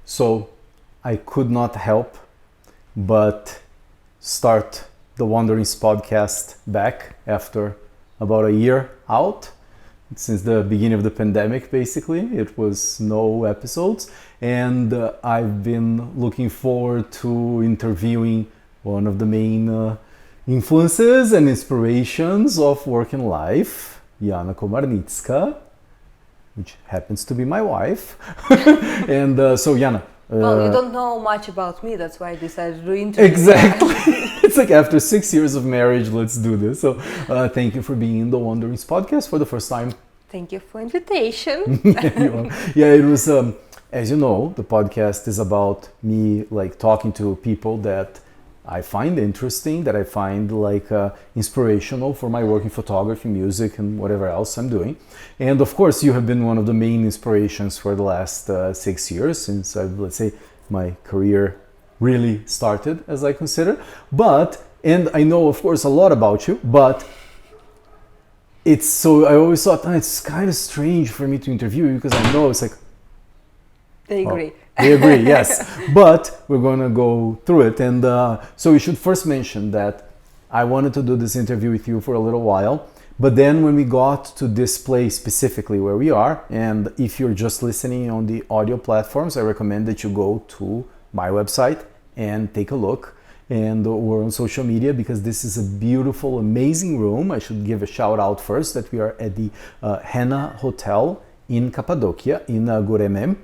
So I could not help but start the Wanderings podcast back after about a year out. Since the beginning of the pandemic, basically, it was no episodes, and I've been looking forward to interviewing one of the main influences and inspirations of work and life, Iana Komarnytska, which happens to be my wife. And so, Iana. Well, you don't know much about me, that's why I decided to interview. Exactly. It's like after 6 years of marriage, let's do this. So thank you for being in the Wanderings podcast for the first time. Thank you for invitation. Yeah, it was, as you know, the podcast is about me like talking to people that I find interesting, that I find like inspirational for my work in photography, music, and whatever else I'm doing. And of course, you have been one of the main inspirations for the last 6 years since let's say my career really started, as I consider. And I know, of course, a lot about you, but I always thought it's kind of strange for me to interview you because I know it's like. They agree. They agree, yes. But we're going to go through it. And so we should first mention that I wanted to do this interview with you for a little while. But then when we got to this place specifically where we are, and if you're just listening on the audio platforms, I recommend that you go to my website and take a look. And we're on social media because this is a beautiful, amazing room. I should give a shout out first that we are at the Henna Hotel in Cappadocia, in Göreme,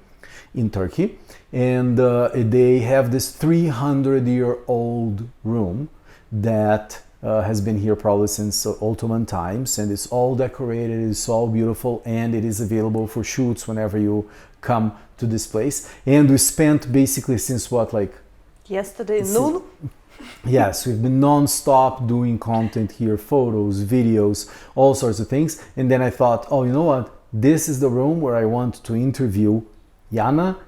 in Turkey, and they have this 300-year-old room that has been here probably since Ottoman times, and it's all decorated, it's all beautiful, and it is available for shoots whenever you come to this place. And we spent basically since yesterday noon? Yes, we've been non-stop doing content here, photos, videos, all sorts of things. And then I thought, oh, you know what? This is the room where I want to interview Iana,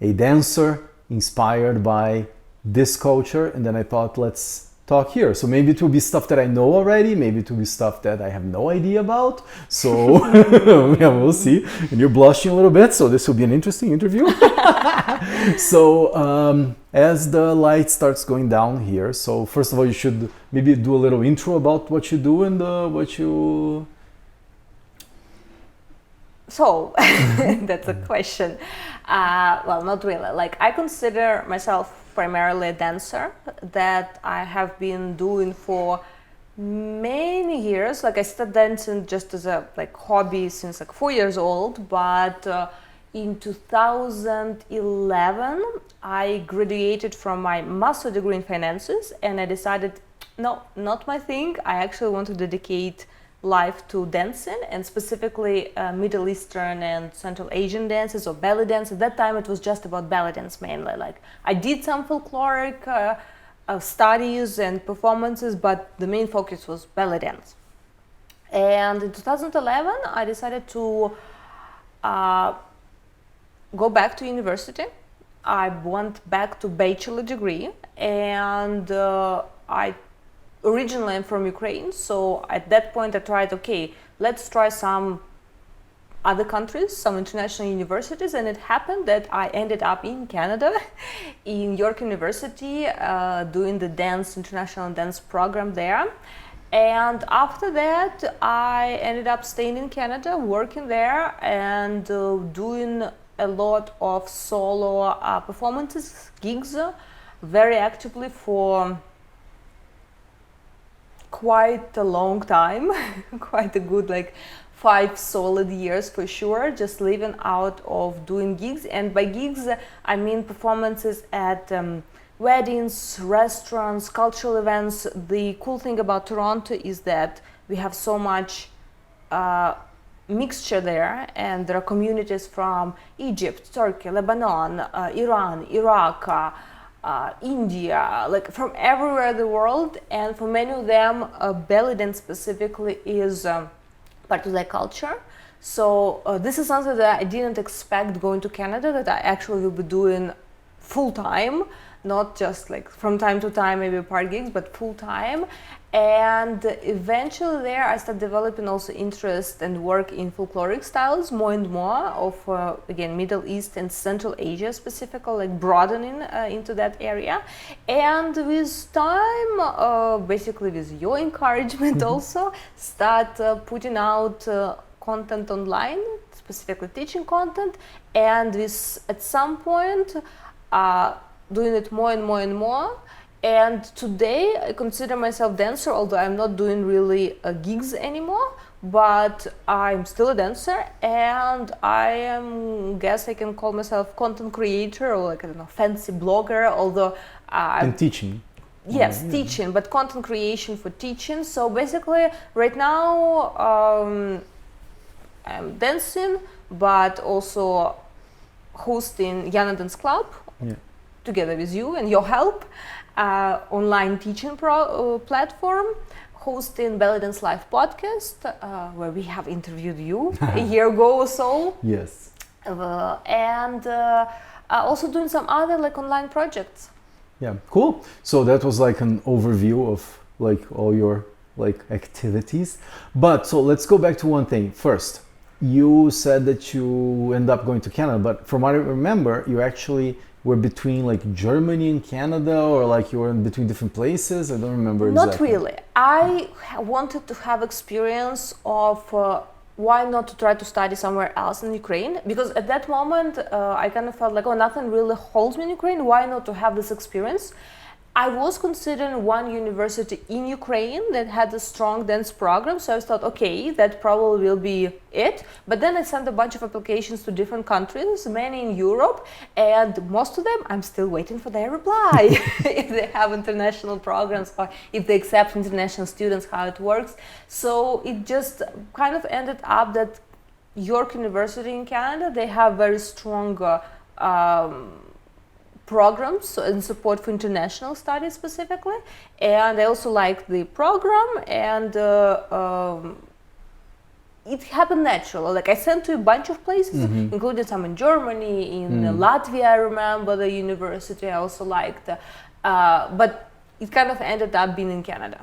a dancer inspired by this culture, and then I thought, let's talk here. So maybe it will be stuff that I know already, maybe it will be stuff that I have no idea about. So yeah, we'll see. And you're blushing a little bit, so this will be an interesting interview. So as the light starts going down here, so first of all, you should maybe do a little intro about what you do and what you. So, that's a question. Well, not really. Like, I consider myself primarily a dancer that I have been doing for many years. Like, I started dancing just as a hobby since 4 years old, but in 2011 I graduated from my master's degree in finances, and I decided, no, not my thing. I actually want to dedicate life to dancing, and specifically Middle Eastern and Central Asian dances or belly dance. At that time it was just about belly dance mainly. Like, I did some folkloric studies and performances, but the main focus was belly dance. And in 2011 I decided to go back to university. I went back to bachelor degree, and originally I'm from Ukraine, so at that point I tried, okay, let's try some other countries, some international universities, and it happened that I ended up in Canada, in York University, doing the international dance program there. And after that, I ended up staying in Canada, working there, and doing a lot of solo performances, gigs, very actively for quite a long time, quite a good 5 solid years for sure, just living out of doing gigs. And by gigs I mean performances at weddings, restaurants, cultural events. The cool thing about Toronto is that we have so much mixture there, and there are communities from Egypt, Turkey, Lebanon, Iran, Iraq, India, from everywhere in the world. And for many of them, belly dance specifically is part of their culture. So this is something that I didn't expect going to Canada, that I actually will be doing full time. not just like from time to time, maybe part gigs, but full time. And eventually there I started developing also interest and work in folkloric styles more and more of, again, Middle East and Central Asia specifically, like broadening into that area. And with time, basically with your encouragement also, start putting out content online, specifically teaching content, and with at some point doing it more and more and more. And today I consider myself dancer, although I'm not doing really gigs anymore, but I'm still a dancer, and guess I can call myself content creator, or like, I don't know, fancy blogger, although and teaching. Yes, teaching, but content creation for teaching. So basically right now I'm dancing, but also hosting Iana Dance Club together with you and your help. Online teaching platform, hosting Belly Dance Live podcast, where we have interviewed you a year ago or so. Yes. And also doing some other like online projects. Yeah, cool. So that was like an overview of like all your like activities. But so let's go back to one thing first. You said that you end up going to Canada, but from what I remember, you actually were between like Germany and Canada, or like you were in between different places? I don't remember exactly. Not really. I wanted to have experience of why not to try to study somewhere else in Ukraine, because at that moment I kind of felt like, oh, nothing really holds me in Ukraine, why not to have this experience? I was considering one university in Ukraine that had a strong dance program, so I thought, okay, that probably will be it. But then I sent a bunch of applications to different countries, many in Europe, and most of them I'm still waiting for their reply. If they have international programs or if they accept international students, how it works. So it just kind of ended up that York University in Canada, they have very strong programs and support for international studies specifically, and I also liked the program, and it happened naturally. Like I sent to a bunch of places, including some in Germany, in Latvia. I remember the university I also liked, but it kind of ended up being in Canada.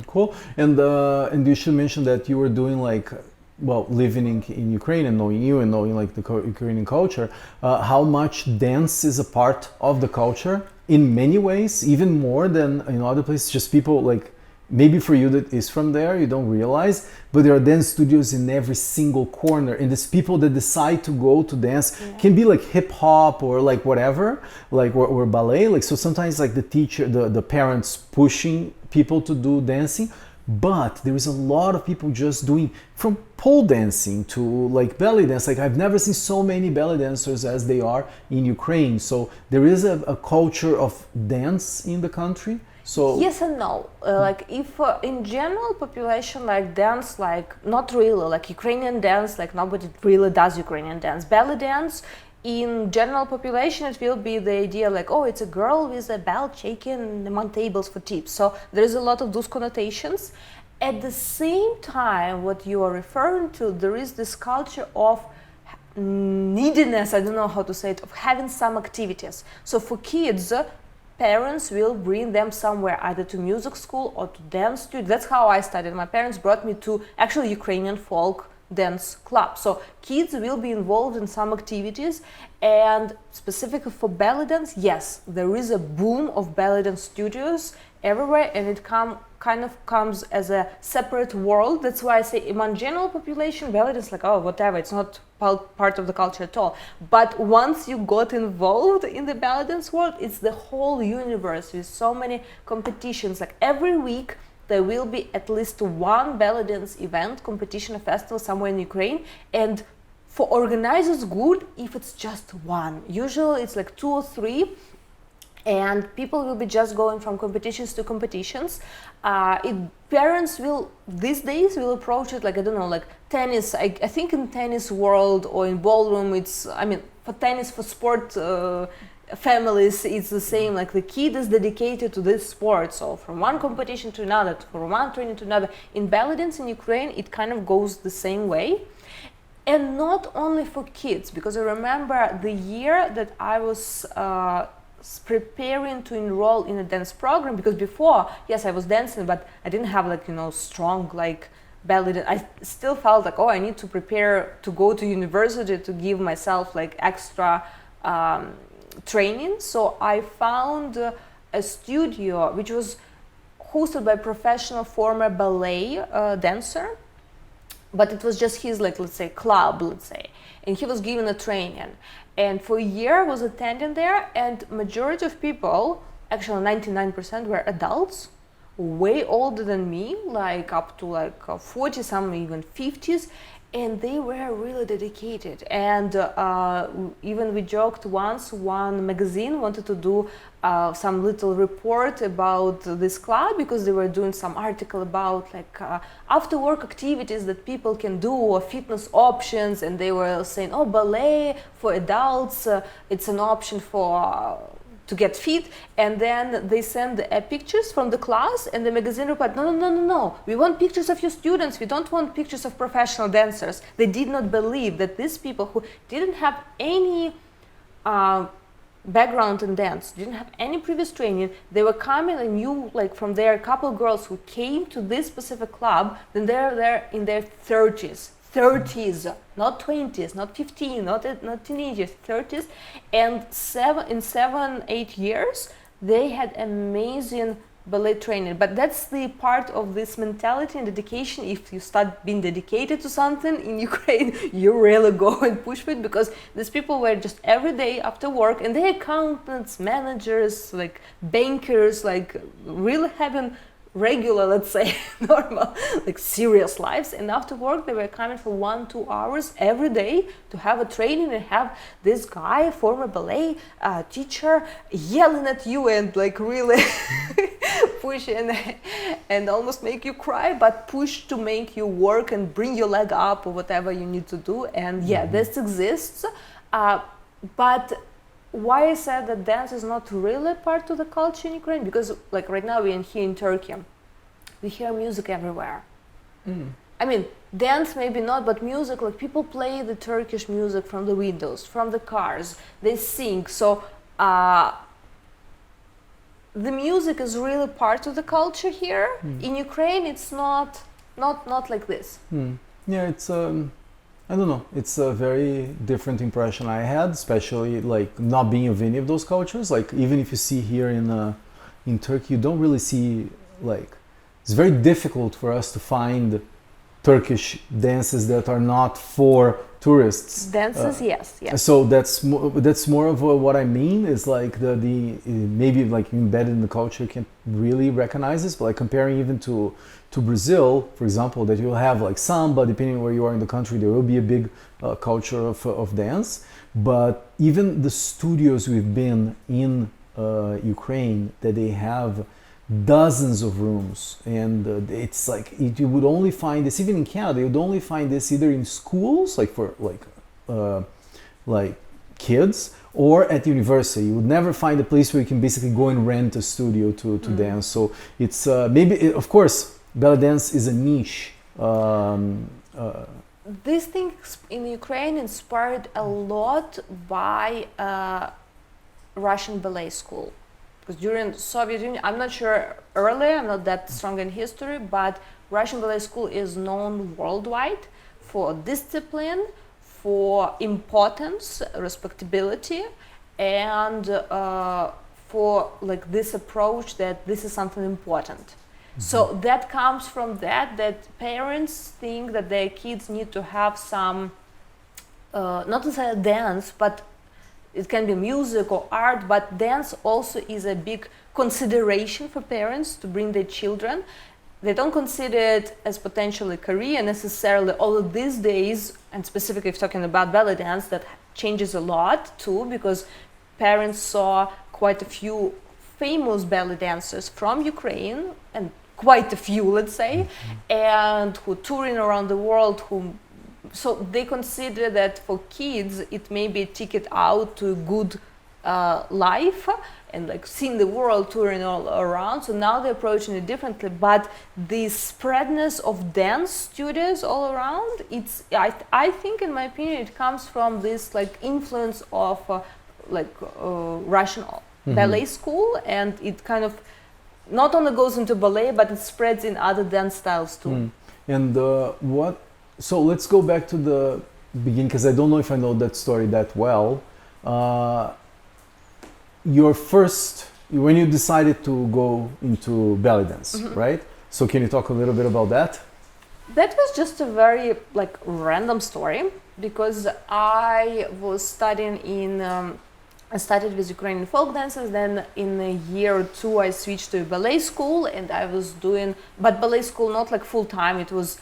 Cool. And you should mention that you were doing like, well, living in Ukraine and knowing you and knowing like the Ukrainian culture, how much dance is a part of the culture in many ways, even more than in other places. Just people like, maybe for you that is from there, you don't realize, but there are dance studios in every single corner, and there's people that decide to go to dance. Can be like hip hop or like whatever, like or ballet. Like, so sometimes like the teacher, the parents pushing people to do dancing. But there is a lot of people just doing from pole dancing to like belly dance. Like I've never seen so many belly dancers as they are in Ukraine. So there is a culture of dance in the country. So yes and no. Like if in general population like dance, like not really, like Ukrainian dance, like nobody really does Ukrainian dance. Belly dance, in general population, it will be the idea like, oh, it's a girl with a belt shaking among tables for tips. So there is a lot of those connotations. At the same time, what you are referring to, there is this culture of neediness, I don't know how to say it, of having some activities. So for kids, parents will bring them somewhere, either to music school or to dance studio. That's how I studied. My parents brought me to actually Ukrainian folk dance club. So kids will be involved in some activities, and specifically for belly dance, yes, there is a boom of belly dance studios everywhere, and it kind of comes as a separate world. That's why I say among general population, belly dance like, oh, whatever, it's not part of the culture at all. But once you got involved in the belly dance world, it's the whole universe with so many competitions. Like every week there will be at least one belly dance event, competition, or festival somewhere in Ukraine, and for organizers good if it's just one. Usually it's like 2 or 3, and people will be just going from competitions to competitions. Parents will these days will approach it like, I don't know, like tennis. I think in tennis world or in ballroom, it's, I mean, for tennis, for sport families, it's the same. Like the kid is dedicated to this sport, so from one competition to another, from one training to another. In belly dance in Ukraine, it kind of goes the same way. And not only for kids, because I remember the year that I was preparing to enroll in a dance program, because before, yes, I was dancing, but I didn't have like, strong like belly. I still felt like, oh, I need to prepare to go to university to give myself like extra training. So I found a studio which was hosted by a professional former ballet dancer, but it was just his, like, let's say, club, let's say, and he was given a training. And for a year I was attending there, and majority of people, actually 99%, were adults, way older than me, like up to like 40, some even 50s, and they were really dedicated. And even we joked once, one magazine wanted to do some little report about this club, because they were doing some article about like after work activities that people can do, or fitness options, and they were saying, oh, ballet for adults, it's an option for to get fit. And then they send pictures from the class, and the magazine replied, no, we want pictures of your students, we don't want pictures of professional dancers. They did not believe that these people who didn't have any background in dance, didn't have any previous training, they were coming and knew, like, from their couple girls who came to this specific club, then they're there in their 30s, not 20s, not 15, not teenagers, 30s, and 8 years they had amazing ballet training. But that's the part of this mentality and dedication. If you start being dedicated to something in Ukraine, you really go and push for it, because these people were just every day after work, and they're accountants, managers, like bankers, like really having regular, let's say, normal, like serious lives. And after work they were coming for 1-2 hours every day to have a training, and have this guy, former ballet teacher, yelling at you and like really push and almost make you cry, but push to make you work and bring your leg up or whatever you need to do. And yeah, this exists, but why I said that dance is not really part of the culture in Ukraine, because like right now we're here in Turkey, we hear music everywhere. I mean, dance maybe not, but music, like people play the Turkish music from the windows, from the cars, they sing. So the music is really part of the culture here. In Ukraine it's not like this. Yeah, it's I don't know, it's a very different impression I had, especially like not being of any of those cultures. Like even if you see here in Turkey, you don't really see, like, it's very difficult for us to find Turkish dances that are not for tourists. Dances, yes. So that's more of what I mean, is like the maybe like embedded in the culture, you can't really recognize this, but like comparing even to Brazil, for example, that you'll have like samba, depending on where you are in the country, there will be a big culture of dance. But even the studios we've been in Ukraine, that they have dozens of rooms, and it's like you would only find this, even in Canada, you would only find this either in schools, like for like kids, or at university. You would never find a place where you can basically go and rent a studio to dance. So it's maybe, of course, belly dance is a niche. These things in Ukraine inspired a lot by Russian ballet school. Because during the Soviet Union, I'm not sure early, I'm not that strong in history, but Russian ballet school is known worldwide for discipline, for importance, respectability, and for like this approach that this is something important. So that comes from that parents think that their kids need to have some, not to say dance, but it can be music or art, but dance also is a big consideration for parents to bring their children. They don't consider it as potentially career necessarily, although these days, and specifically if talking about belly dance, that changes a lot too, because parents saw quite a few famous belly dancers from Ukraine, and quite a few, let's say, and who touring around the world, so they consider that for kids it may be a ticket out to a good life and like seeing the world, touring all around. So now they're approaching it differently, but the spreadness of dance studios all around, it's I think, in my opinion, it comes from this like influence of Russian ballet school, and it kind of not only goes into ballet, but it spreads in other dance styles too. And what? So let's go back to the beginning, because I don't know if I know that story that well. Your first, when you decided to go into belly dance, right? So can you talk a little bit about that? That was just a very like random story, because I was studying in. I started with Ukrainian folk dances. Then in a year or two, I switched to a ballet school, and I was doing, but ballet school not like full time. It was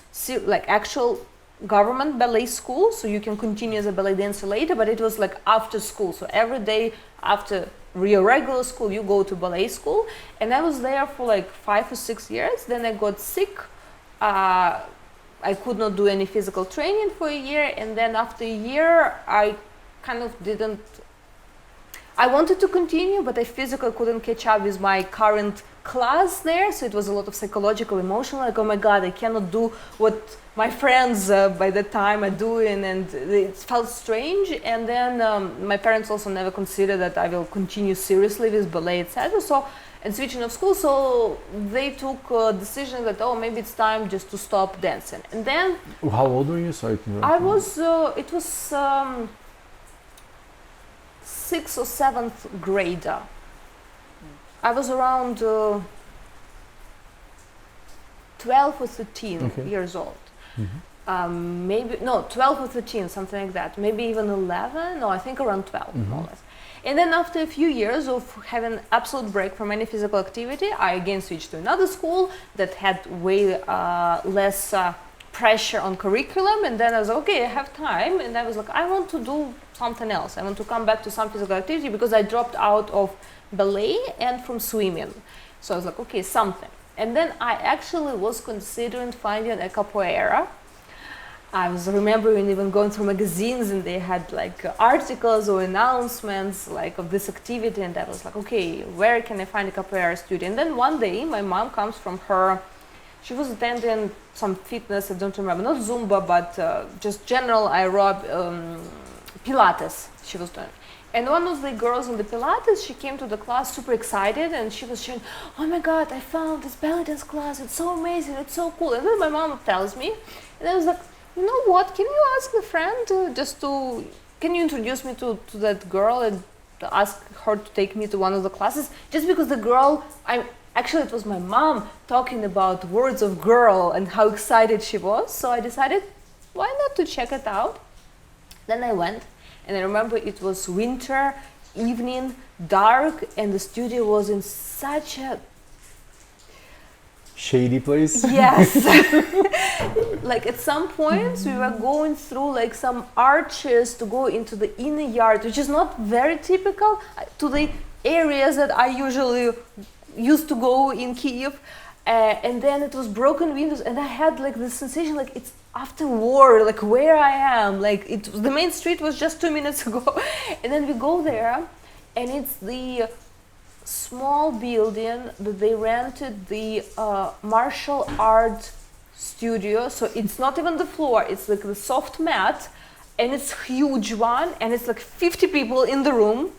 like actual government ballet school, so you can continue as a ballet dancer later. But it was like after school, so every day after your regular school, you go to ballet school. And I was there for like 5 or 6 years. Then I got sick. I could not do any physical training for a year, and then after a year, I kind of didn't. I wanted to continue, but I physically couldn't catch up with my current class there. So it was a lot of psychological, emotional, like, oh my God, I cannot do what my friends by that time are doing. And it felt strange. And then my parents also never considered that I will continue seriously with ballet, etc. So, and switching of school. So they took a decision that, oh, maybe it's time just to stop dancing. And then... How old were you? Sorry. I was, it was... 6th or 7th grader. I was around 12 or 13 years old. Maybe, no, 12 or 13, something like that. Maybe even 11, no, I think around 12, more or less. And then after a few years of having absolute break from any physical activity, I again switched to another school that had way less pressure on curriculum. And then I was like, okay, I have time. And I was like, I want to do something else. I want to come back to some physical activity, because I dropped out of ballet and from swimming. So I was like, okay, something. And then I actually was considering finding a capoeira. I was remembering even going through magazines, and they had like articles or announcements like of this activity, and I was like, okay, where can I find a capoeira studio? And then one day my mom comes from her, she was attending some fitness, I don't remember, not Zumba, but just general aerobic, Pilates she was doing. And one of the girls in the Pilates, she came to the class super excited, and she was sharing, oh my God, I found this belly dance class, it's so amazing, it's so cool. And then my mom tells me, and I was like, you know what, can you ask the friend can you introduce me to that girl and ask her to take me to one of the classes? Just because the girl, actually it was my mom talking about words of girl and how excited she was. So I decided, why not to check it out? Then I went, and I remember it was winter, evening, dark, and the studio was in such a shady place. Yes. Like at some points we were going through like some arches to go into the inner yard, which is not very typical to the areas that I usually used to go in Kyiv. And then it was broken windows, and I had like the sensation like it's after war, like where I am, like the main street was just 2 minutes ago. And then we go there, and it's the small building that they rented, the martial art studio. So it's not even the floor, it's like the soft mat, and it's huge one, and it's like 50 people in the room.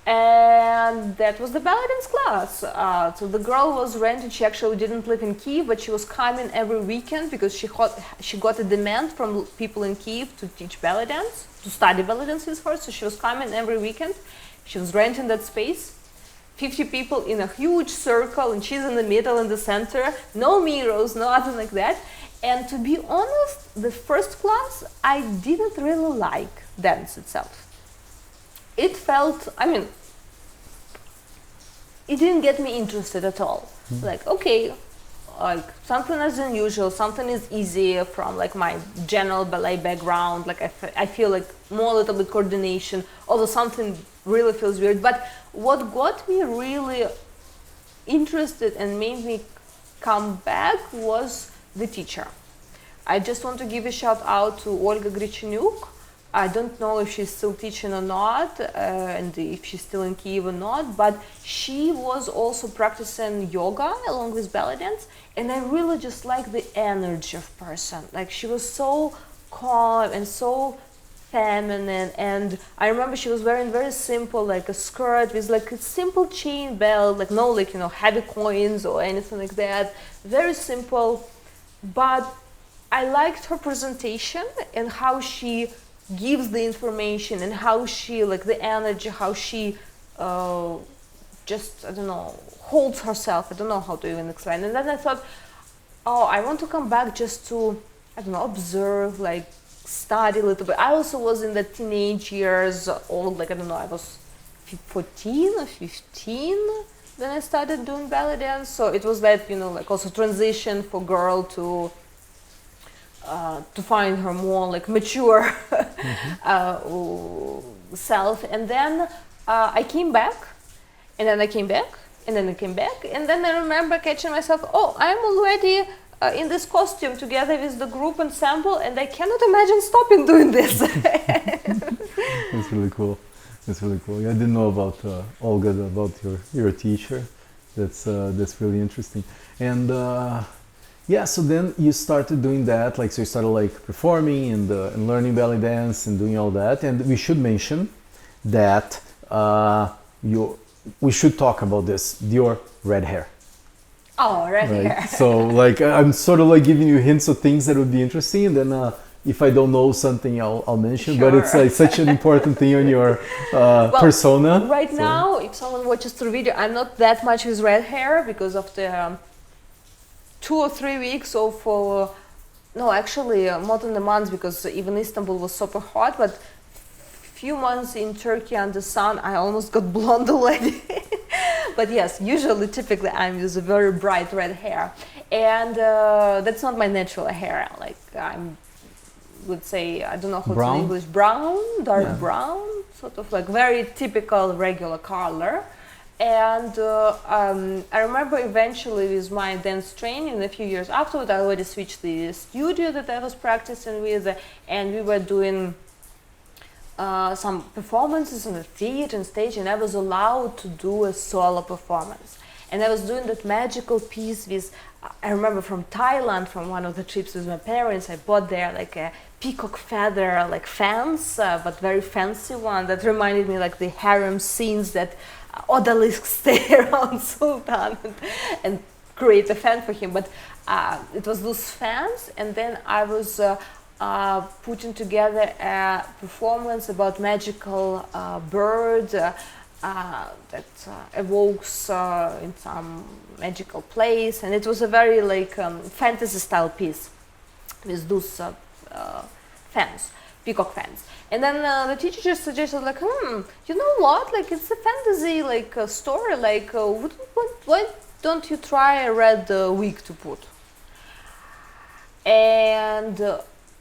And that was the ballet dance class. So the girl was rented. She actually didn't live in Kyiv, but she was coming every weekend because she got a demand from people in Kyiv to teach ballet dance, to study ballet dance with her. So she was coming every weekend. She was renting that space. 50 people in a huge circle, and she's in the middle, in the center. No mirrors, no nothing like that. And to be honest, the first class, I didn't really like dance itself. It felt, it didn't get me interested at all. Like, okay, like something is unusual, something is easy from like my general ballet background. Like I feel like more a little bit coordination, although something really feels weird. But what got me really interested and made me come back was the teacher. I just want to give a shout out to Olga Grichenyuk. I don't know if she's still teaching or not, and if she's still in Kyiv or not, but she was also practicing yoga along with ballet dance, and I really just like the energy of person. Like she was so calm and so feminine. And I remember she was wearing very simple, like a skirt with like a simple chain belt, like no like, you know, heavy coins or anything like that. Very simple, but I liked her presentation and how she gives the information and how she, like the energy, how she just, I don't know, holds herself. I don't know how to even explain. And then I thought, oh, I want to come back just to, I don't know, observe, like study a little bit. I also was in the teenage years old, like I don't know, I was 14 or 15 when I started doing ballet dance. So it was that, you know, like also transition for girl to find her more like mature self. And then I came back, and then I came back, and then I came back, and then I remember catching myself, oh, I'm already in this costume together with the group ensemble, and I cannot imagine stopping doing this. That's really cool. That's really cool. Yeah, I didn't know about Olga, about your teacher. That's really interesting. And yeah, so then you started doing that, like, so you started like performing and learning belly dance and doing all that. And we should mention that we should talk about this, your red hair. Oh, red hair. So like I'm sort of like giving you hints of things that would be interesting, and then if I don't know something, I'll mention. Sure. But it's like such an important thing on your persona. Right now, if someone watches the video, I'm not that much with red hair because of the 2 or 3 weeks of no, actually more than a month, because even Istanbul was super hot, but few months in Turkey under sun, I almost got blonde already. But yes, usually, typically, I'm with a very bright red hair, and that's not my natural hair. Like would say, I don't know how to say English, brown, dark brown, sort of like very typical regular color. And I remember eventually with my dance training, a few years afterward, I already switched the studio that I was practicing with, and we were doing some performances on the theater and stage, and I was allowed to do a solo performance. And I was doing that magical piece with, I remember from Thailand, from one of the trips with my parents, I bought there like a peacock feather, like fans, but very fancy one that reminded me like the harem scenes that odalisks stay around Sultan and create a fan for him. But it was those fans, and then I was putting together a performance about magical bird that evokes in some magical place, and it was a very like fantasy style piece with those fans, peacock fans. And then the teacher just suggested like, you know what, like it's a fantasy like story, like why don't you try a red wig to put? And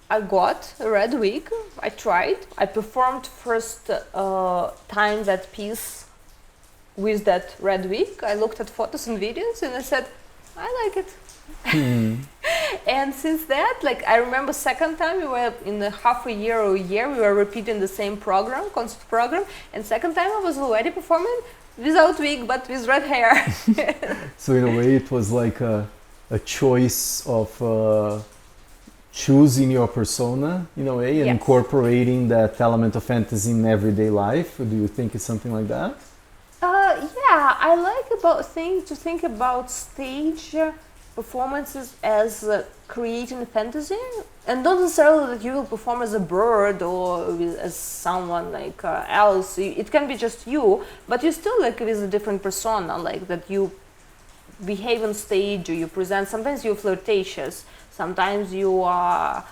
I got a red wig. I tried. I performed first time that piece with that red wig. I looked at photos and videos and I said, I like it. And since that, like I remember second time we were in a half a year or a year, we were repeating the same program, concert program. And second time I was already performing without wig but with red hair. So in a way it was like a choice of choosing your persona in a way and incorporating that element of fantasy in everyday life. Do you think it's something like that? Yeah, I like to think about stage performances as creating a fantasy, and not necessarily that you will perform as a bird or as someone like else. It can be just you, but you still like with a different persona, like that you behave on stage or you present. Sometimes you're flirtatious, sometimes you are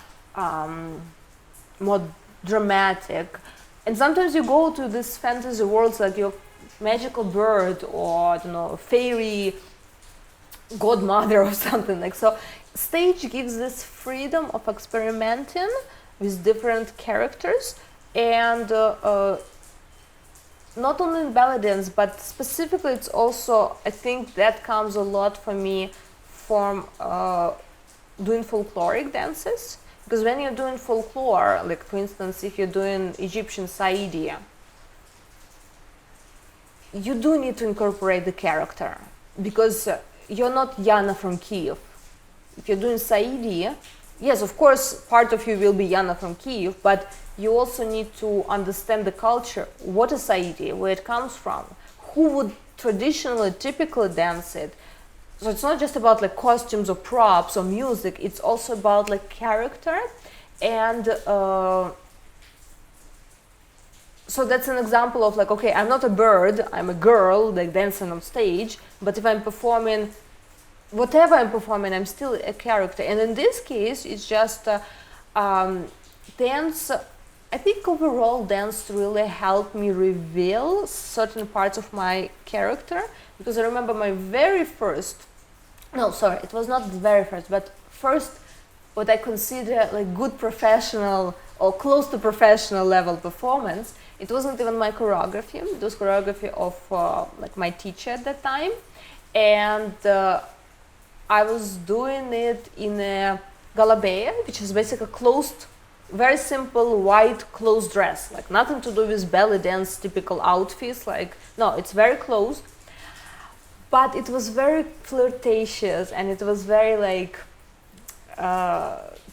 more dramatic, and sometimes you go to this fantasy worlds like you're magical bird or I don't know, fairy godmother or something like. So stage gives this freedom of experimenting with different characters, and not only in ballet dance but specifically it's also, I think that comes a lot for me from doing folkloric dances, because when you're doing folklore, like for instance if you're doing Egyptian Saidia, you do need to incorporate the character, because you're not Iana from Kiev. If you're doing Saidi, yes, of course, part of you will be Iana from Kyiv, but you also need to understand the culture. What is Saidi? Where it comes from? Who would traditionally, typically dance it? So it's not just about like costumes or props or music. It's also about like character, and so that's an example of like, okay, I'm not a bird. I'm a girl like dancing on stage. But if I'm performing, whatever I'm performing, I'm still a character. And in this case, it's just dance. I think overall dance really helped me reveal certain parts of my character, because I remember my very first, no, sorry, it was not the very first, but first what I consider like good professional or close to professional level performance. It wasn't even my choreography. It was choreography of like my teacher at that time, and I was doing it in a galabeya, which is basically a closed, very simple white closed dress, like nothing to do with belly dance typical outfits. Like no, it's very closed, but it was very flirtatious and it was very like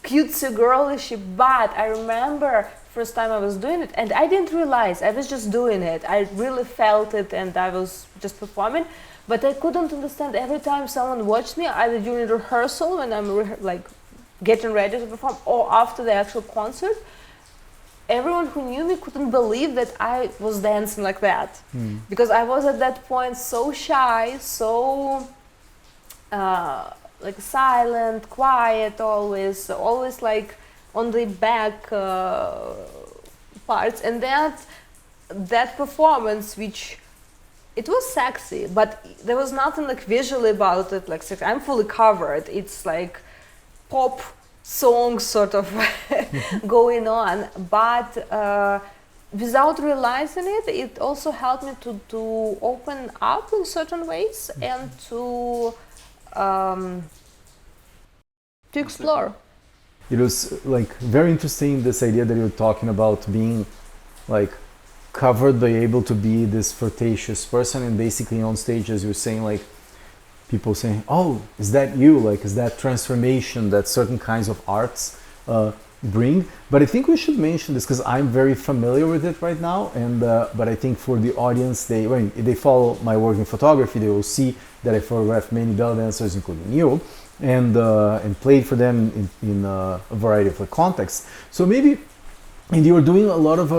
cutesy girlish. But I remember first time I was doing it and I didn't realize, I was just doing it. I really felt it and I was just performing, but I couldn't understand. Every time someone watched me, either during rehearsal when I'm like getting ready to perform or after the actual concert, everyone who knew me couldn't believe that I was dancing like that. Because I was at that point so shy, so like silent, quiet, always like on the back parts. And that performance, which it was sexy, but there was nothing like visually about it like sexy. I'm fully covered. It's like pop song sort of going on, but without realizing it, it also helped me to open up in certain ways and to explore. It was like very interesting, this idea that you're talking about being like covered, but able to be this flirtatious person, and basically on stage, as you're saying, like people saying, "Oh, is that you?" Like, is that transformation that certain kinds of arts bring? But I think we should mention this because I'm very familiar with it right now, and but I think for the audience, when they follow my work in photography, they will see that I photographed many belly dancers, including you, and played for them in a variety of contexts. So maybe. And you were doing a lot of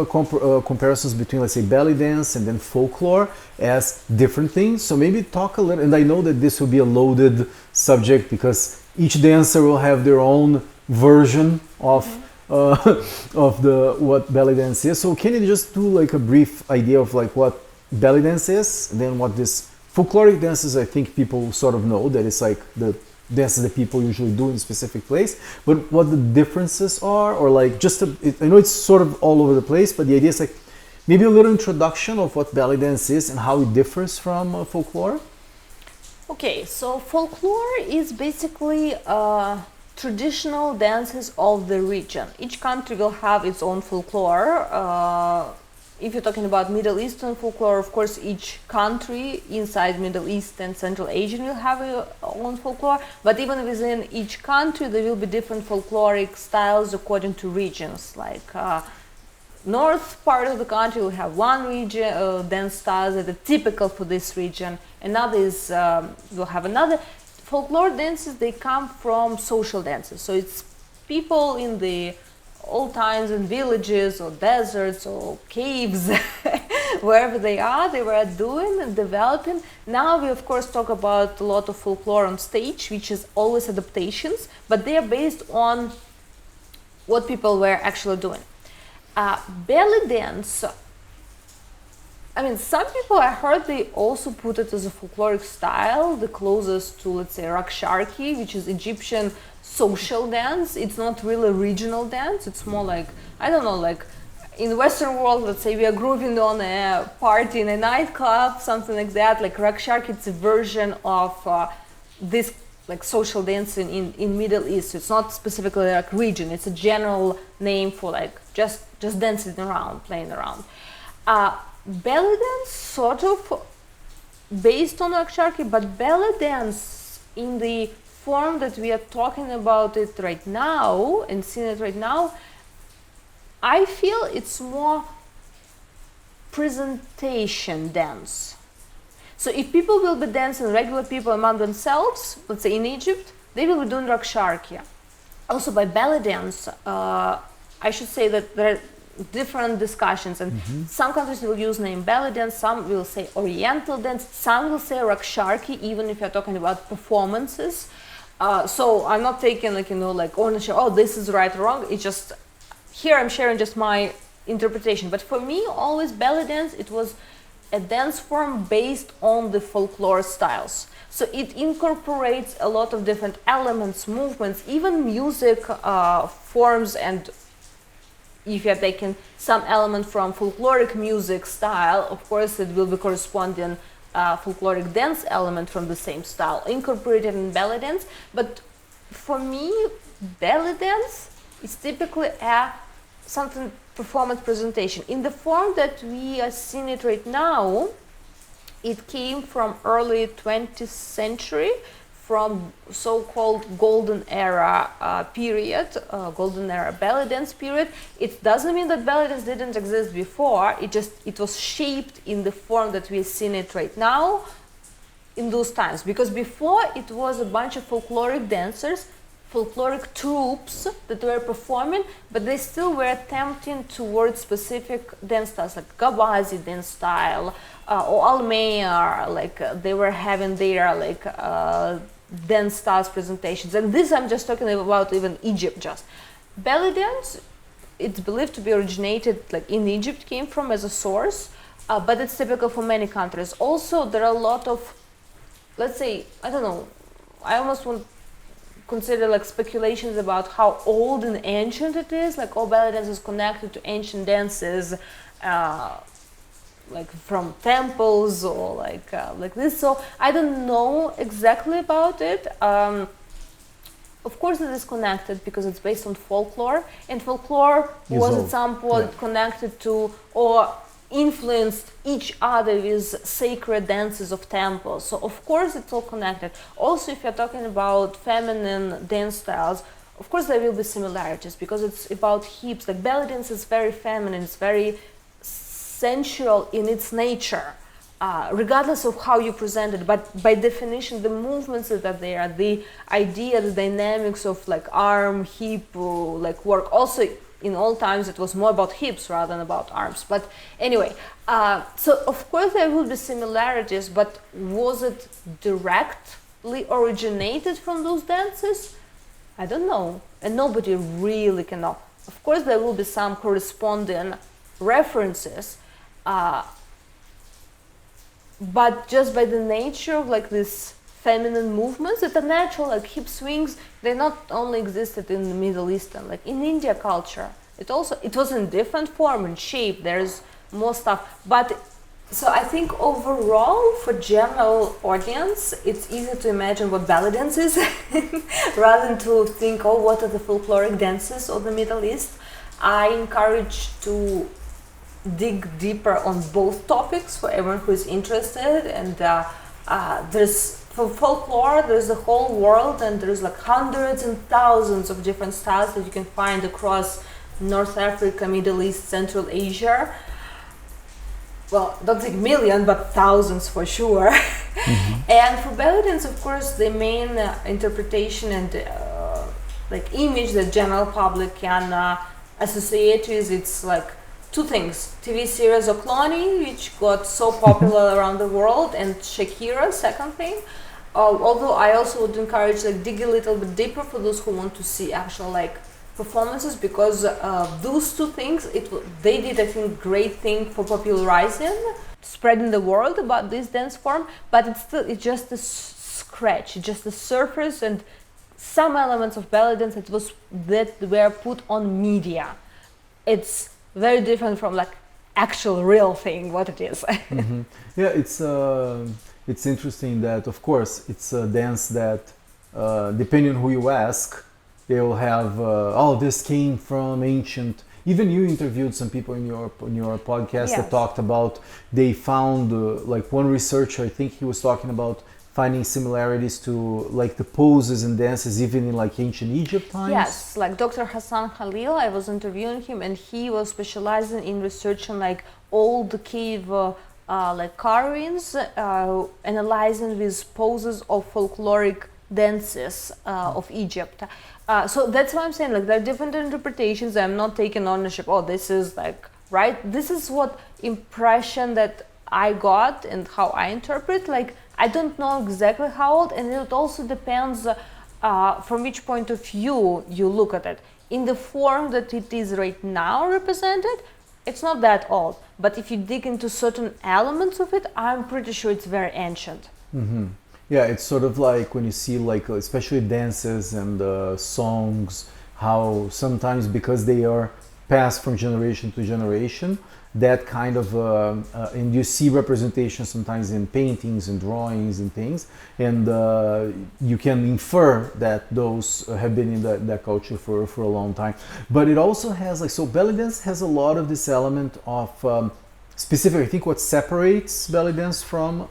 comparisons between, let's say, belly dance and then folklore as different things. So maybe talk a little, and I know that this will be a loaded subject because each dancer will have their own version of what belly dance is. So can you just do like a brief idea of like what belly dance is, and then what this folkloric dances? I think people sort of know that it's like the dances that people usually do in a specific place, but what the differences are, or like just I know it's sort of all over the place, but the idea is like maybe a little introduction of what belly dance is and how it differs from folklore. Okay, so folklore is basically traditional dances of the region. Each country will have its own folklore. If you're talking about Middle Eastern folklore, of course, each country inside Middle East and Central Asia will have its own folklore. But even within each country, there will be different folkloric styles according to regions. Like north part of the country will have one region dance styles that are typical for this region. Another will have another. Folklore dances, they come from social dances. So it's people in the old times in villages or deserts or caves, wherever they were doing and developing. Now we of course talk about a lot of folklore on stage, which is always adaptations, but they are based on what people were actually doing. Belly dance, I mean, some people I heard they also put it as a folkloric style, the closest to, let's say, raksharki, which is Egyptian social dance. It's not really regional dance. It's more like, I don't know, like in the Western world, let's say we are grooving on a party in a nightclub, something like that. Like raksharki, it's a version of this like social dancing in Middle East. It's not specifically like region. It's a general name for like just dancing around, playing around. Belly dance sort of based on raksharki, but belly dance in the form that we are talking about it right now and seeing it right now, I feel it's more presentation dance. So if people will be dancing, regular people among themselves, let's say in Egypt, they will be doing raksharki. Also by belly dance, I should say that there are different discussions, and some countries will use name belly dance, some will say oriental dance, some will say raksharki, even if you're talking about performances. So I'm not taking ownership, oh, this is right or wrong. It's just, here I'm sharing just my interpretation. But for me, always belly dance, it was a dance form based on the folklore styles. So it incorporates a lot of different elements, movements, even music forms, and if you're taking some element from folkloric music style, of course it will be corresponding folkloric dance element from the same style incorporated in belly dance. But for me, belly dance is typically something performance presentation. In the form that we are seeing it right now, it came from early 20th century, from so-called golden era period, golden era belly dance period. It doesn't mean that belly dance didn't exist before, it was shaped in the form that we're seeing it right now in those times. Because before it was a bunch of folkloric dancers, folkloric troops that were performing, but they still were attempting towards specific dance styles, like Gabazi dance style, or Almeida, they were having their dance styles presentations. And this I'm just talking about even Egypt just. Belly dance, it's believed to be originated in Egypt, came from as a source, but it's typical for many countries. Also, there are a lot of, let's say, I don't know, I almost want consider speculations about how old and ancient it is. Belly dance is connected to ancient dances, from temples or like this. So I don't know exactly about it. Of course, it is connected because it's based on folklore, and folklore was at some point connected to or influenced each other with sacred dances of temples. So of course it's all connected. Also, if you're talking about feminine dance styles, of course there will be similarities because it's about hips. Belly dance is very feminine, it's very sensual in its nature, regardless of how you present it. But by definition, the movements that are there, the idea, the dynamics of arm, hip, work. Also, in all times it was more about hips rather than about arms. But anyway, so of course there will be similarities, but was it directly originated from those dances? I don't know, and nobody really can know. Of course there will be some corresponding references, but just by the nature of this feminine movements that are natural, hip swings, they not only existed in the Middle Eastern, in India culture. It was in different form and shape. There's more stuff. But so I think overall, for general audience, it's easy to imagine what belly dance is rather than to think, oh, what are the folkloric dances of the Middle East. I encourage to dig deeper on both topics for everyone who is interested. And for folklore, there's a whole world, and there's hundreds and thousands of different styles that you can find across North Africa, Middle East, Central Asia. Well, don't think million, but thousands for sure. And for belly dance, of course, the main interpretation and image that general public can associate with, it's two things: TV series Okloni, which got so popular around the world, and Shakira, second thing. Although I also would encourage dig a little bit deeper for those who want to see actual performances, because those two things, they did, I think, great thing for popularizing, spreading the word about this dance form. But it's just a scratch, just the surface, and some elements of belly dance that were put on media. It's very different from actual real thing, what it is. Yeah, it's interesting that, of course, it's a dance that, depending on who you ask, they will have, this came from ancient. Even you interviewed some people in your podcast, yes, that talked about, they found, one researcher, I think he was talking about finding similarities to like the poses and dances even in like ancient Egypt times? Yes, like Dr. Hassan Khalil, I was interviewing him, and he was specializing in researching like old cave like carvings, analyzing these poses of folkloric dances of Egypt. So that's why I'm saying like there are different interpretations. I'm not taking ownership. Oh, this is like right. This is what impression that I got and how I interpret. Like I don't know exactly how old, and it also depends from which point of view you look at it. In the form that it is right now represented, it's not that old. But if you dig into certain elements of it, I'm pretty sure it's very ancient. Mm-hmm. Yeah, it's sort of like when you see like especially dances and songs, how sometimes because they are passed from generation to generation, that kind of and you see representation sometimes in paintings and drawings and things, and you can infer that those have been in that culture for a long time. But it also has like, so belly dance has a lot of this element of specific, I think what separates belly dance from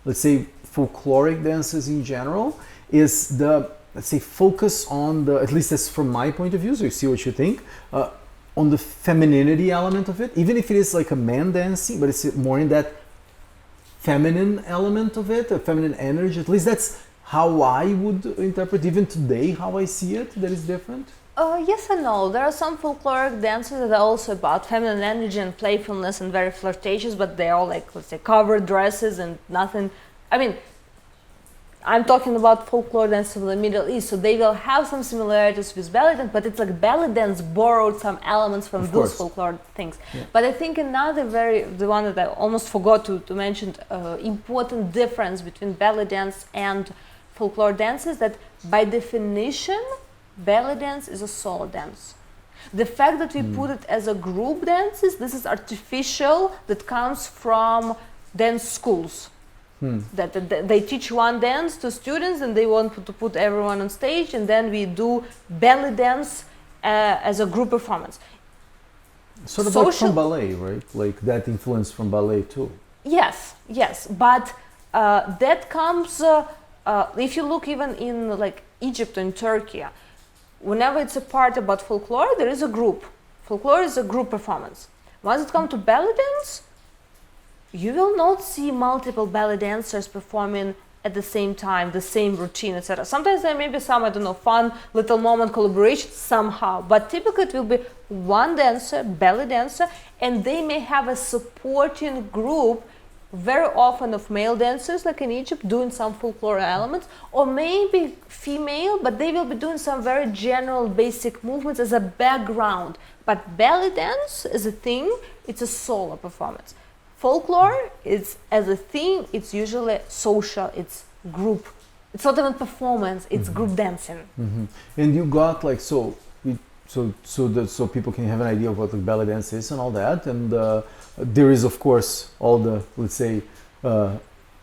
let's say folkloric dances in general is the, let's say, focus on the, at least that's from my point of view, so you see what you think, on the femininity element of it, even if it is like a man dancing, but it's more in that feminine element of it, a feminine energy. At least that's how I would interpret, even today, how I see it, that is different. Yes and no. There are some folkloric dances that are also about feminine energy and playfulness and very flirtatious, but they're all like, let's say, covered dresses and nothing. I mean, I'm talking about folklore dance of the Middle East, so they will have some similarities with belly dance, but it's like belly dance borrowed some elements from those folklore things. Yeah. But I think another the one that I almost forgot to mention, important difference between belly dance and folklore dance is that by definition, belly dance is a solo dance. The fact that we put it as a group dances, this is artificial, that comes from dance schools. That they teach one dance to students and they want to put everyone on stage, and then we do belly dance as a group performance. Sort of like from ballet, right? Like that influence from ballet too. Yes, but that comes, if you look even in like Egypt and Turkey, whenever it's a part about folklore, there is a group. Folklore is a group performance. Once it comes to belly dance, you will not see multiple belly dancers performing at the same time, the same routine, etc. Sometimes there may be some, I don't know, fun little moment collaboration somehow, but typically it will be one dancer, belly dancer, and they may have a supporting group, very often of male dancers, like in Egypt, doing some folklore elements, or maybe female, but they will be doing some very general basic movements as a background. But belly dance as a thing, it's a solo performance. Folklore is, as a thing, it's usually social, it's group. It's not even performance, it's group dancing. And you got like, so people can have an idea of what the belly dance is and all that. And there is, of course, all the, let's say,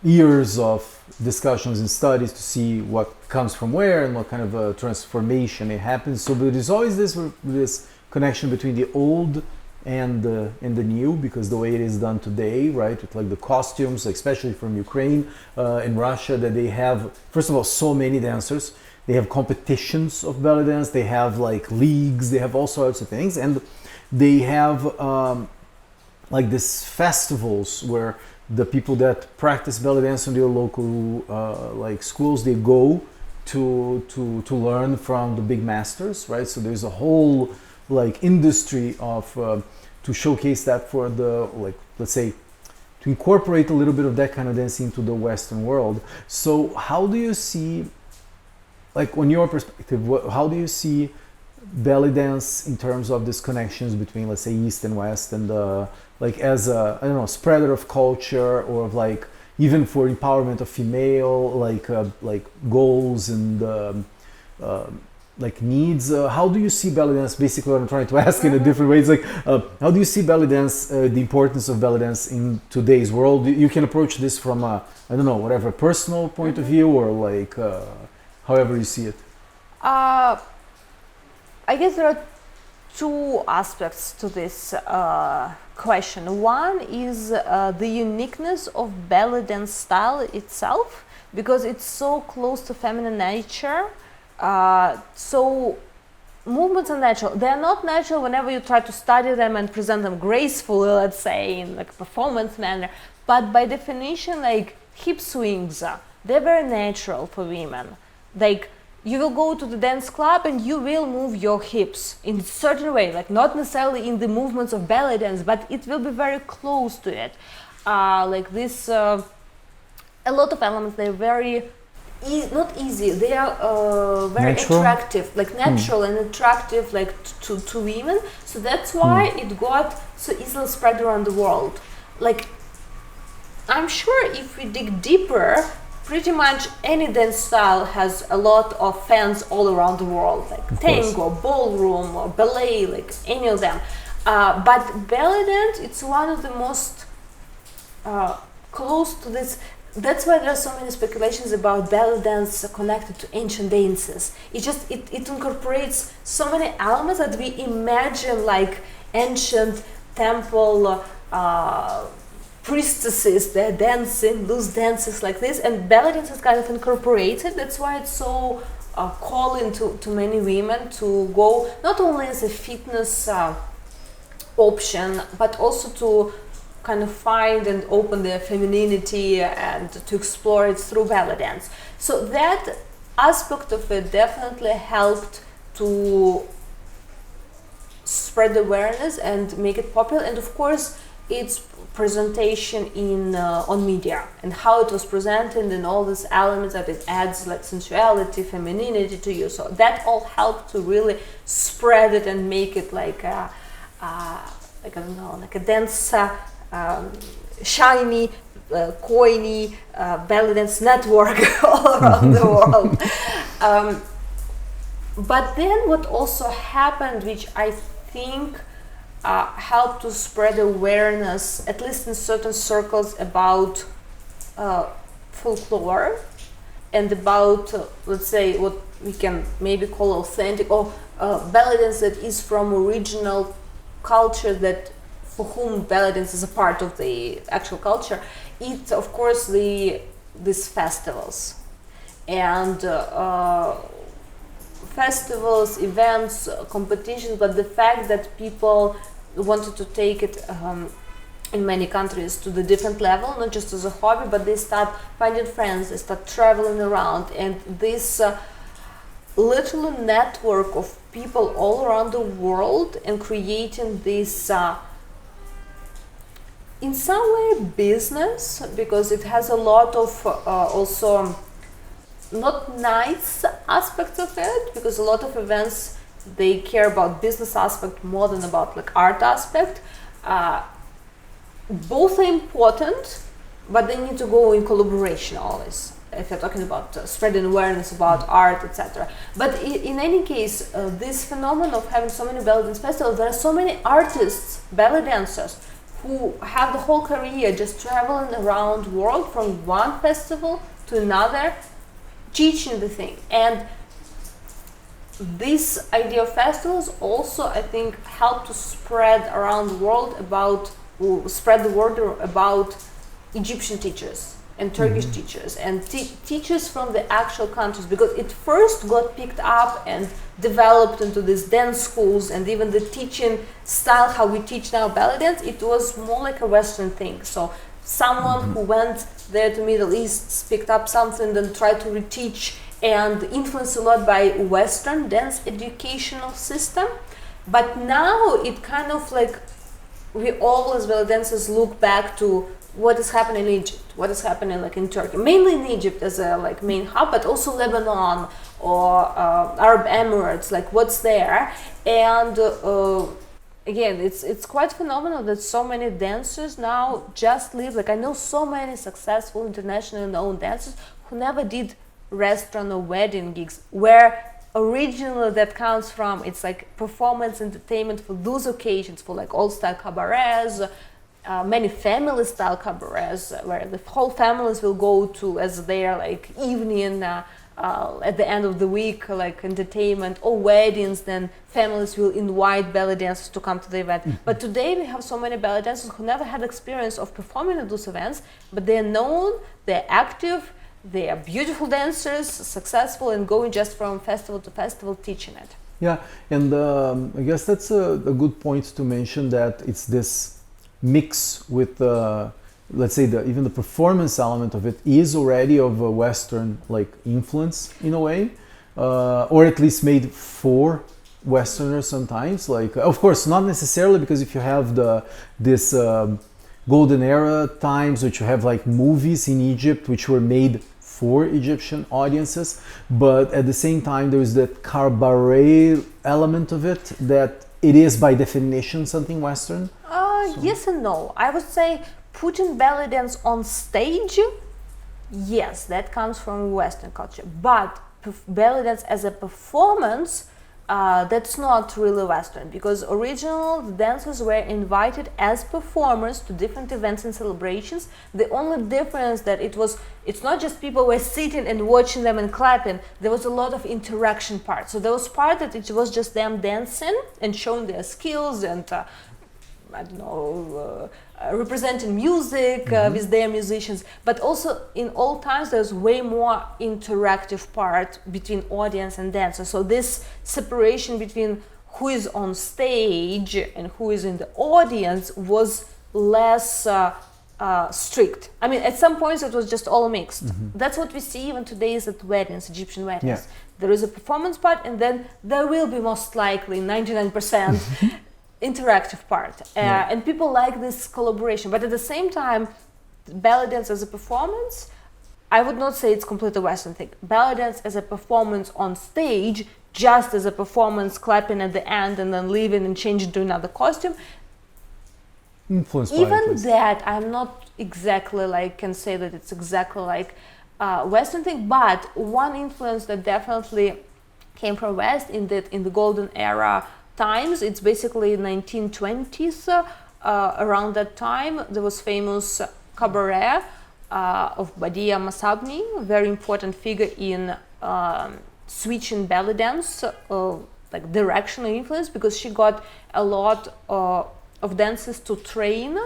years of discussions and studies to see what comes from where and what kind of transformation it happens. So there is always this connection between the old and the new, because the way it is done today, right, with like the costumes, especially from Ukraine and Russia, that they have, first of all, so many dancers. They have competitions of belly dance, they have like leagues, they have all sorts of things, and they have like these festivals where the people that practice belly dance in their local like schools, they go to learn from the big masters, right? So there's a whole like industry of to showcase that for the, like, let's say, to incorporate a little bit of that kind of dancing into the Western world. So how do you see, like, on your perspective, how do you see belly dance in terms of these connections between, let's say, East and West, and like as a, I don't know, spreader of culture, or of like even for empowerment of female like goals and like needs? How do you see belly dance? Basically, what I'm trying to ask in a different way is like, how do you see belly dance, the importance of belly dance in today's world? You can approach this from a, I don't know, whatever personal point of view, or like however you see it. I guess there are two aspects to this question. One is the uniqueness of belly dance style itself, because it's so close to feminine nature. So movements are natural. They are not natural whenever you try to study them and present them gracefully, let's say, in like a performance manner. But by definition, like hip swings, they're very natural for women. Like you will go to the dance club and you will move your hips in a certain way, like not necessarily in the movements of belly dance, but it will be very close to it. Like this, a lot of elements, they're very not easy, they are very natural? attractive, like natural and attractive, like to women. So that's why it got so easily spread around the world. Like I'm sure if we dig deeper, pretty much any dance style has a lot of fans all around the world, like tango, ballroom, or ballet, like any of them. But belly dance, it's one of the most close to this. That's why there are so many speculations about belly dance connected to ancient dances. It incorporates so many elements that we imagine like ancient temple priestesses, they're dancing, loose dances like this, and belly dance is kind of incorporated. That's why it's so calling to many women to go not only as a fitness option, but also to kind of find and open their femininity and to explore it through belly dance. So that aspect of it definitely helped to spread awareness and make it popular. And of course, its presentation in on media and how it was presented and all these elements that it adds, like sensuality, femininity to you. So that all helped to really spread it and make it like a like I don't know, like a dance. Shiny, coiny belly dance network all around the world. But then what also happened, which I think helped to spread awareness, at least in certain circles, about folklore and about, let's say, what we can maybe call authentic or belly dance that is from original culture, that for whom belly dance is a part of the actual culture. It, of course, these festivals and festivals, events, competitions, but the fact that people wanted to take it in many countries to the different level, not just as a hobby, but they start finding friends, they start traveling around, and this little network of people all around the world and creating this in some way business, because it has a lot of also not nice aspects of it, because a lot of events, they care about business aspect more than about like art aspect. Both are important, but they need to go in collaboration always, if you're talking about spreading awareness about art, etc. But in any case, this phenomenon of having so many belly dance festivals, there are so many artists, belly dancers, who have the whole career just traveling around the world from one festival to another, teaching the thing. And this idea of festivals also, I think, helped to spread around the world about, spread the word about Egyptian teachers and Turkish teachers and teachers from the actual countries, because it first got picked up and developed into these dance schools, and even the teaching style, how we teach now belly dance, it was more like a Western thing. So someone who went there to Middle East picked up something, then tried to reteach, and influenced a lot by Western dance educational system. But now it kind of like, we always, belly dancers, look back to what is happening in Egypt, what is happening like in Turkey, mainly in Egypt as a like main hub, but also Lebanon or Arab Emirates, like what's there. And again, it's quite phenomenal that so many dancers now just live, like I know so many successful internationally known dancers who never did restaurant or wedding gigs, where originally that comes from, it's like performance entertainment for those occasions, for like old style cabarets, many family style cabarets where the whole families will go to as their like evening at the end of the week, like entertainment or weddings, then families will invite belly dancers to come to the event. But today we have so many belly dancers who never had experience of performing at those events, but they're known, they're active, they are beautiful dancers, successful, and going just from festival to festival teaching it. Yeah, and I guess that's a good point to mention, that it's this mix with let's say even the performance element of it is already of a Western like influence in a way, or at least made for Westerners sometimes. Like, of course, not necessarily, because if you have this golden era times, which you have like movies in Egypt which were made for Egyptian audiences, but at the same time there is that cabaret element of it, that it is by definition something Western. Yes and no. I would say putting belly dance on stage, yes, that comes from Western culture. But belly dance as a performance, that's not really Western, because original dancers were invited as performers to different events and celebrations. The only difference that it's not just people were sitting and watching them and clapping. There was a lot of interaction part. So there was part that it was just them dancing and showing their skills and I don't know, representing music with their musicians, but also in all times there's way more interactive part between audience and dancer. So this separation between who is on stage and who is in the audience was less strict. I mean, at some points it was just all mixed. That's what we see even today is at weddings, Egyptian weddings. Yeah. There is a performance part, and then there will be most likely 99% interactive part, and people like this collaboration. But at the same time, belly dance as a performance, I would not say it's completely Western thing. Belly dance as a performance on stage, just as a performance, clapping at the end and then leaving and changing to another costume, Influenced by even it, that I'm not exactly like can say that it's exactly like Western thing. But one influence that definitely came from West in the golden era times, it's basically 1920s. Around that time there was famous cabaret of Badia Masabni, very important figure in switching belly dance, like directional influence, because she got a lot of dancers to train.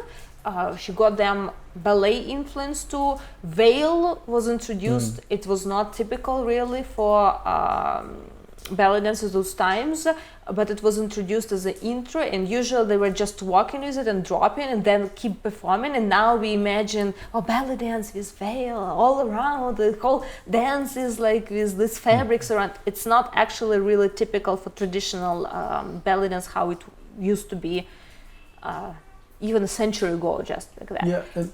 She got them ballet influence too. Veil was introduced. It was not typical really for belly dancers those times, but it was introduced as an intro, and usually they were just walking with it and dropping and then keep performing. And now we imagine belly dance with veil all around, the whole dance is like with these fabrics around. It's not actually really typical for traditional belly dance how it used to be even a century ago, just like that. Yeah, and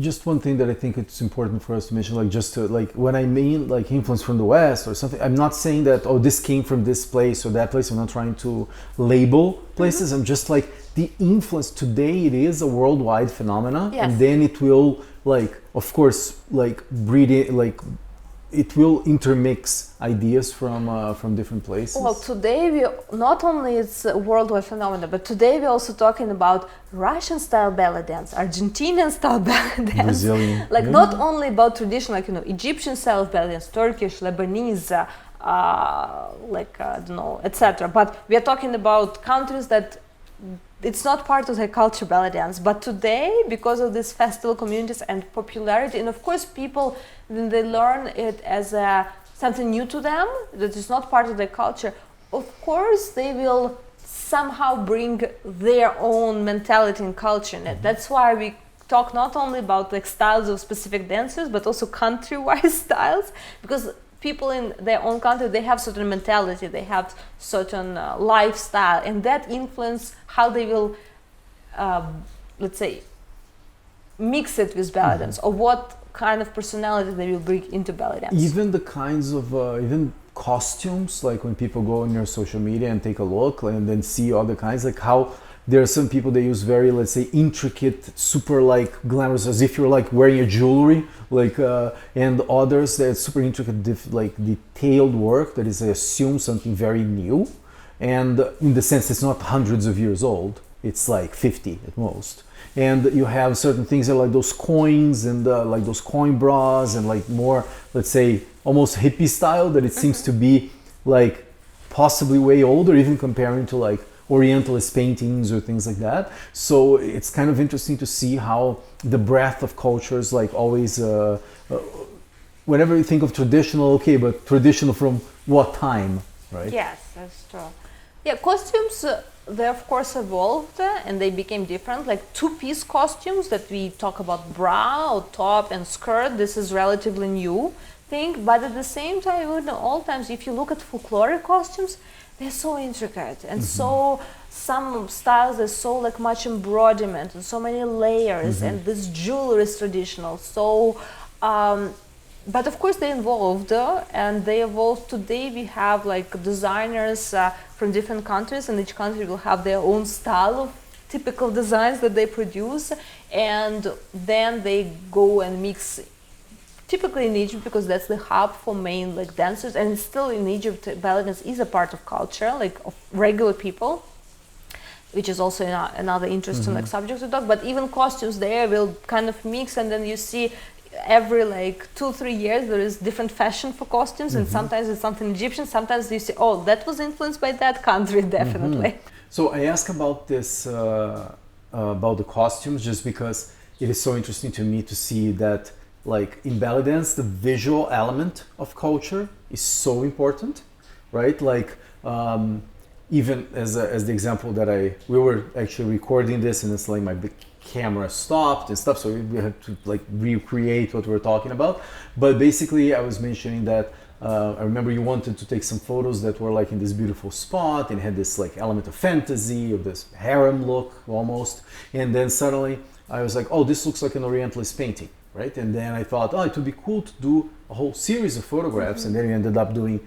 just one thing that I think it's important for us to mention, like just to like when I mean like influence from the West or something, I'm not saying that this came from this place or that place. I'm not trying to label places. I'm just like the influence today. It is a worldwide phenomena, and then it will like, of course, like breed it, like it will intermix ideas from different places. Well, today we not only it's a worldwide phenomenon, but today we're also talking about Russian style ballet dance, Argentinian style ballet dance, Brazilian, like not only about traditional, like Egyptian style ballet dance, Turkish, Lebanese, like I don't know, etc. But we are talking about countries that it's not part of their culture, ballet dance. But today, because of these festival communities and popularity, and of course people, when they learn it as something new to them, that is not part of their culture, of course they will somehow bring their own mentality and culture in it. That's why we talk not only about like styles of specific dancers, but also country-wise styles, because people in their own country, they have certain mentality, they have certain lifestyle, and that influence how they will, let's say, mix it with ballet dance, or what kind of personality they will bring into ballet dance. Even the kinds of even costumes, like when people go on your social media and take a look and then see other kinds, like how there are some people that use very, let's say, intricate, super like glamorous, as if you're like wearing a jewelry, like and others that super intricate, like detailed work that is, I assume, something very new, and in the sense it's not hundreds of years old. it's like 50 at most. And you have certain things that are like those coins and like those coin bras and like more, let's say, almost hippie style, that it seems to be like possibly way older, even comparing to like Orientalist paintings or things like that. So it's kind of interesting to see how the breadth of cultures, like always, whenever you think of traditional, okay, but traditional from what time, right? Yes, that's true. Yeah, costumes, they of course evolved and they became different. Like two-piece costumes that we talk about, bra or top and skirt, this is relatively new thing. But at the same time, in all times, if you look at folkloric costumes, they're so intricate and so some styles there's so like much embroiderment and so many layers and this jewelry is traditional. So but of course they evolved and they evolved. Today we have like designers from different countries, and each country will have their own style of typical designs that they produce, and then they go and mix, typically in Egypt, because that's the hub for main like dancers, and still in Egypt belly dance is a part of culture, like of regular people, which is also another interesting like subject to talk. But even costumes there will kind of mix, and then you see every like 2-3 years there is different fashion for costumes, and sometimes it's something Egyptian, sometimes you say, oh, that was influenced by that country, definitely. So I ask about this about the costumes just because it is so interesting to me to see that like in belly dance the visual element of culture is so important, right? Like even as the example that we were actually recording this, and it's like my big camera stopped and stuff, so we had to like recreate what we're talking about. But basically I was mentioning that I remember you wanted to take some photos that were like in this beautiful spot and had this like element of fantasy, of this harem look almost, and then suddenly I was like, oh, this looks like an Orientalist painting, right? And then I thought, oh, it would be cool to do a whole series of photographs, and then we ended up doing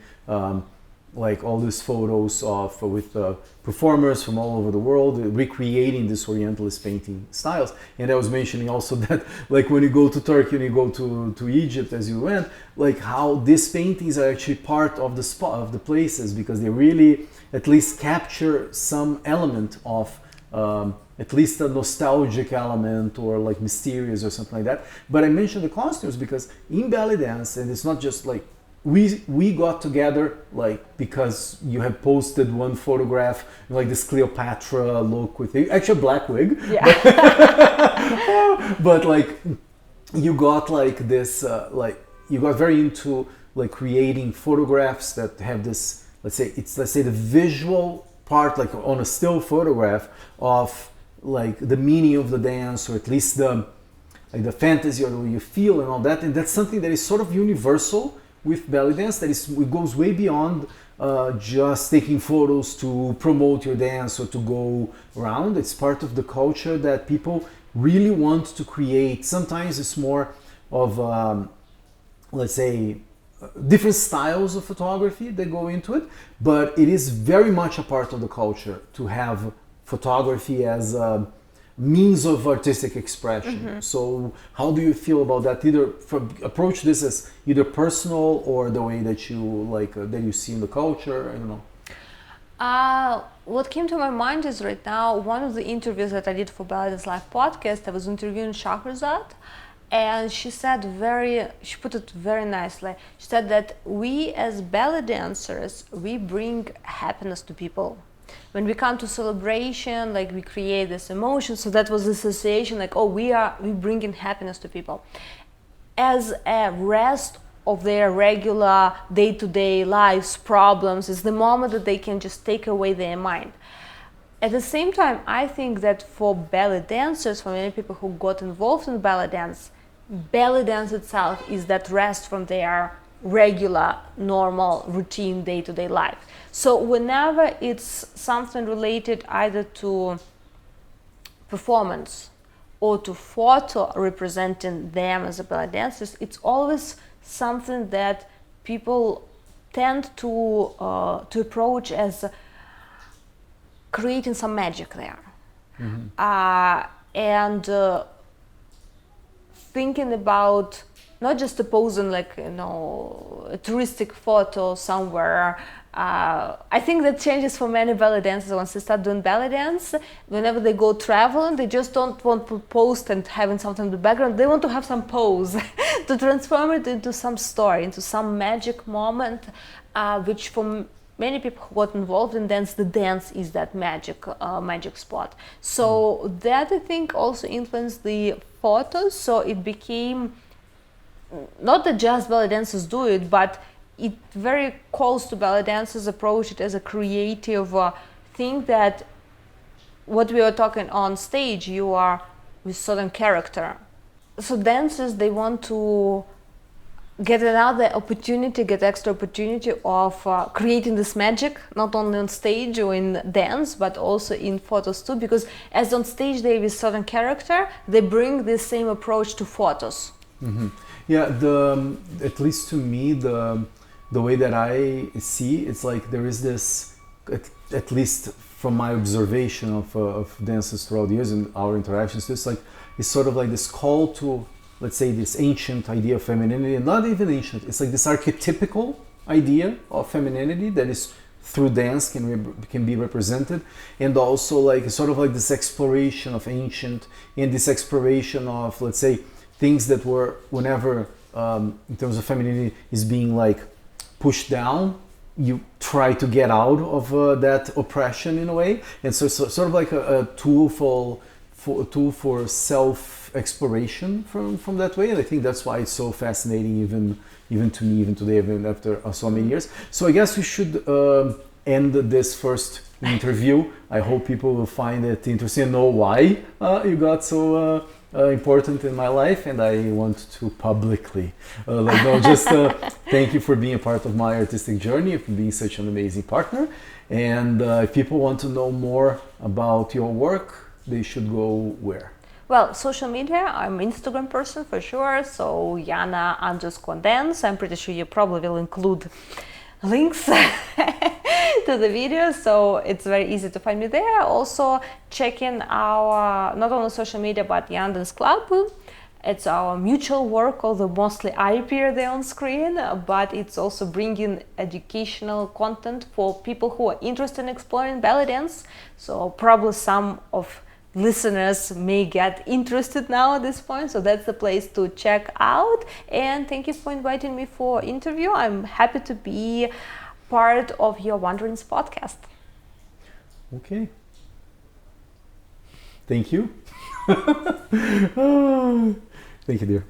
like all these photos of with performers from all over the world recreating this Orientalist painting styles. And I was mentioning also that like when you go to Turkey and you go to Egypt as you went, like how these paintings are actually part of the spot of the places, because they really at least capture some element of at least a nostalgic element or like mysterious or something like that. But I mentioned the costumes because in belly dance, and it's not just like we got together like because you have posted one photograph like this Cleopatra look with actually a black wig, but like you got like this like you got very into like creating photographs that have this, let's say the visual part, like on a still photograph of like the meaning of the dance, or at least the like the fantasy or the way you feel and all that. And that's something that is sort of universal with belly dance, that it goes way beyond just taking photos to promote your dance or to go around. It's part of the culture that people really want to create. Sometimes it's more of let's say different styles of photography that go into it, but it is very much a part of the culture to have photography as a means of artistic expression. So how do you feel about that? Either approach this as either personal or the way that you like that you see in the culture. I don't know. What came to my mind is right now one of the interviews that I did for Belly Dance Live podcast. I was interviewing Shahrazad, and she put it very nicely. She said that we as belly dancers, we bring happiness to people. When we come to celebration, like we create this emotion. So that was the association, like, oh, we bring in happiness to people. As a rest of their regular day-to-day lives problems is the moment that they can just take away their mind. At the same time, I think that for belly dancers, for many people who got involved in belly dance itself is that rest from their regular, normal, routine, day-to-day life. So whenever it's something related either to performance or to photo representing them as a belly dancers, it's always something that people tend to approach as creating some magic there. And thinking about not just a pose in like, you know, a touristic photo somewhere. I think that changes for many ballet dancers once they start doing ballet dance. Whenever they go traveling, they just don't want to post and having something in the background. They want to have some pose to transform it into some story, into some magic moment, which for many people who got involved in dance, the dance is that magic spot. So that, I think, also influenced the photos. So it became not that just ballet dancers do it, but it very close to ballet dancers approach it as a creative thing, that what we were talking on stage, you are with certain character. So dancers, they want to get another opportunity, get extra opportunity of creating this magic, not only on stage or in dance, but also in photos too, because as on stage they with certain character, they bring this same approach to photos. Mm-hmm. Yeah, at least to me, the way that I see, it's like there is this, at least from my observation of dancers throughout the years and our interactions, it's sort of like this call to, let's say, this ancient idea of femininity, and not even ancient, it's like this archetypical idea of femininity that is through dance can be represented, and also like sort of like this exploration of ancient, and this exploration of, let's say, things that were, whenever in terms of femininity is being like pushed down, you try to get out of that oppression in a way, and so sort of like a tool for self exploration from that way. And I think that's why it's so fascinating, even to me, even today, even after so many years. So I guess we should end this first interview. I hope people will find it interesting and know why you got so important in my life, and I want to publicly thank you for being a part of my artistic journey, for being such an amazing partner. And if people want to know more about your work, they should go where? Well, social media, I'm an Instagram person for sure, so Iana_dance. I'm pretty sure you probably will include links to the video, so it's very easy to find me there. Also checking our not only social media but Iana Dance Club. It's our mutual work, although mostly I appear there on screen, but it's also bringing educational content for people who are interested in exploring ballet dance. So probably some of listeners may get interested now at this point, so that's the place to check out. And thank you for inviting me for interview. I'm happy to be part of your Wanderings podcast. Okay, thank you. Thank you, dear.